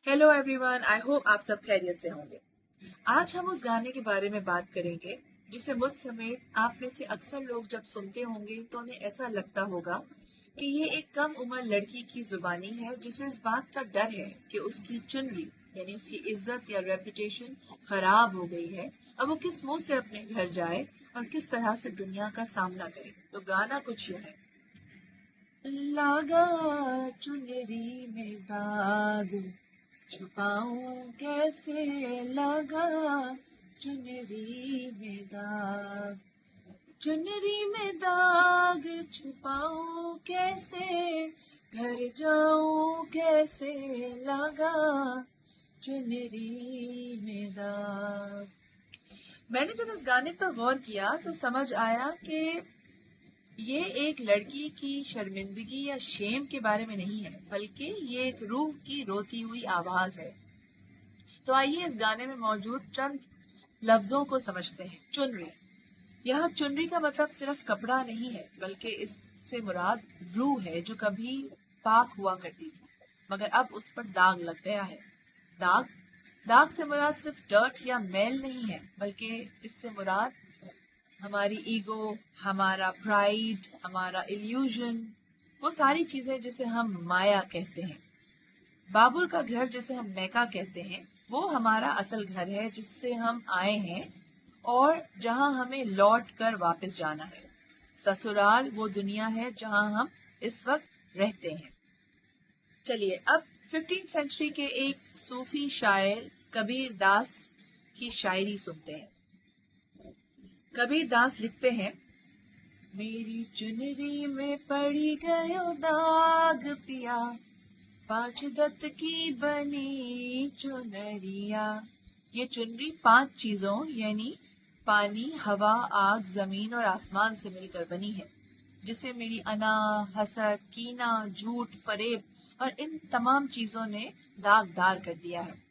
Hello everyone, I hope आप सब खैरियत से होंगे। आज हम उस गाने के बारे में बात करेंगे जिसे मुझ समेत आप में से अक्सर लोग जब सुनते होंगे तो उन्हें ऐसा लगता होगा कि ये एक कम उम्र लड़की की जुबानी है जिसे इस बात का डर है कि उसकी चुनरी यानी उसकी इज्जत या रेपुटेशन खराब हो गई है। अब वो किस मुंह से अपने घर जाए और किस तरह से दुनिया का सामना करे। तो गाना कुछ यूं है। लागा चुनरी में दाग, छुपाऊं कैसे लगा चुनरी में दाग, चुनरी में दाग छुपाऊं कैसे, घर जाऊं कैसे लगा चुनरी में दाग। मैंने जब इस गाने पर गौर किया तो समझ आया कि ये एक लड़की की शर्मिंदगी या शेम के बारे में नहीं है, बल्कि ये एक रूह की रोती हुई आवाज है। तो आइए इस गाने में मौजूद चंद लफ्जों को समझते हैं। चुनरी, यहाँ चुनरी का मतलब सिर्फ कपड़ा नहीं है, बल्कि इससे मुराद रूह है जो कभी पाक हुआ करती थी मगर अब उस पर दाग लग गया है। दाग दाग से मुराद सिर्फ डर्ट या मैल नहीं है, बल्कि इससे मुराद हमारी ईगो, हमारा प्राइड, हमारा इल्यूजन, वो सारी चीजें जिसे हम माया कहते हैं। बाबुल का घर जिसे हम मैका कहते हैं वो हमारा असल घर है जिससे हम आए हैं और जहां हमें लौट कर वापस जाना है। ससुराल वो दुनिया है जहां हम इस वक्त रहते हैं। चलिए अब 15th सेंचुरी के एक सूफी शायर कबीर दास की शायरी सुनते हैं। कबीर दास लिखते हैं, मेरी चुनरी में पड़ी गयो दाग पिया, पांच दत्त की बनी चुनरिया। ये चुनरी 5 चीजों यानी पानी, हवा, आग, जमीन और आसमान से मिलकर बनी है, जिसे मेरी अना, हसद, कीना, झूठ, फरेब और इन तमाम चीजों ने दागदार कर दिया है।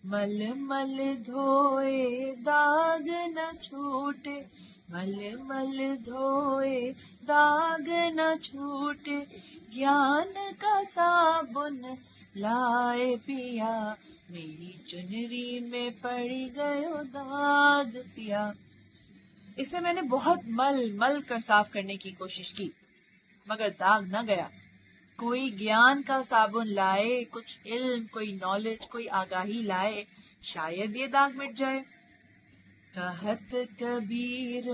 मल मल धोए दाग न छूटे, मल मल धोए दाग न छूटे, ज्ञान का साबुन लाए पिया, मेरी चुनरी में पड़ी गयो दाग पिया। इसे मैंने बहुत मल कर साफ करने की कोशिश की मगर दाग न गया। कोई ज्ञान का साबुन लाए, कुछ इल्म, कोई नॉलेज, कोई आगाही लाए, शायद ये दाग मिट जाए। कहत कबीर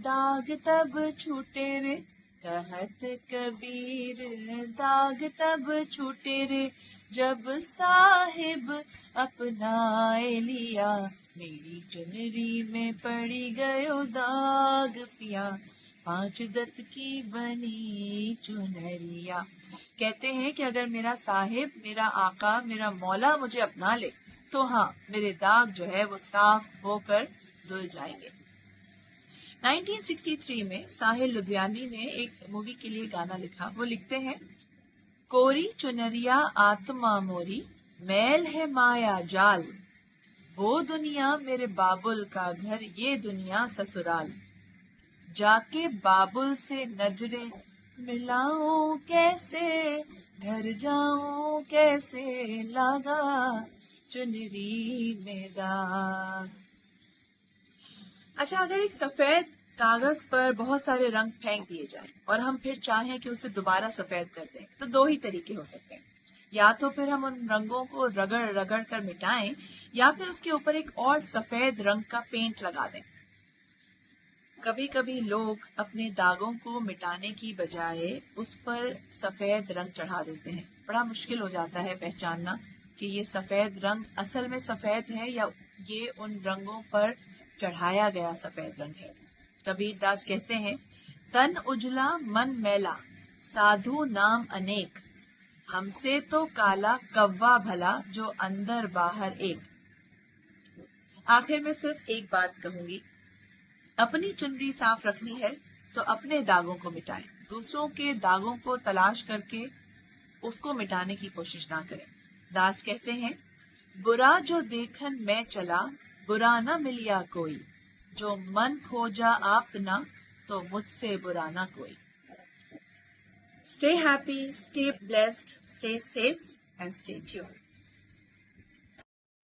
दाग तब छूटे रे, कहत कबीर दाग तब छूटे रे, जब साहिब अपनाए लिया, मेरी चुनरी में पड़ी गयो दाग पिया, 5 दत्त की बनी चुनरिया। कहते हैं कि अगर मेरा साहिब, मेरा आका, मेरा मौला मुझे अपना ले तो हाँ, मेरे दाग जो है वो साफ होकर धुल जाएंगे। 1963 में साहिल लुधियानी ने एक मूवी के लिए गाना लिखा। वो लिखते हैं, कोरी चुनरिया आत्मा मोरी, मैल है माया जाल, वो दुनिया मेरे बाबुल का घर, ये दुनिया ससुराल, जाके बाबुल से नजरें मिलाऊं कैसे, घर जाऊं कैसे लगा चुनरी में दाग। अच्छा, अगर एक सफेद कागज पर बहुत सारे रंग फेंक दिए जाएं और हम फिर चाहें कि उसे दोबारा सफेद कर दें तो 2 ही तरीके हो सकते हैं। या तो फिर हम उन रंगों को रगड़ रगड़ कर मिटाएं या फिर उसके ऊपर एक और सफेद रंग का पेंट लगा दें। कभी कभी लोग अपने दागों को मिटाने की बजाय उस पर सफेद रंग चढ़ा देते हैं। बड़ा मुश्किल हो जाता है पहचानना कि ये सफेद रंग असल में सफेद है या ये उन रंगों पर चढ़ाया गया सफेद रंग है। कबीर दास कहते हैं, तन उजला मन मैला, साधु नाम अनेक, हमसे तो काला कव्वा भला, जो अंदर बाहर एक। आखिर में सिर्फ एक बात कहूंगी, अपनी चुनरी साफ रखनी है तो अपने दागों को मिटाएं, दूसरों के दागों को तलाश करके उसको मिटाने की कोशिश ना करें। दास कहते हैं, बुरा जो देखन मैं चला, बुरा न मिलिया कोई, जो मन खोजा आपना, तो मुझसे बुरा ना कोई। Stay happy, stay blessed, stay safe and stay tuned.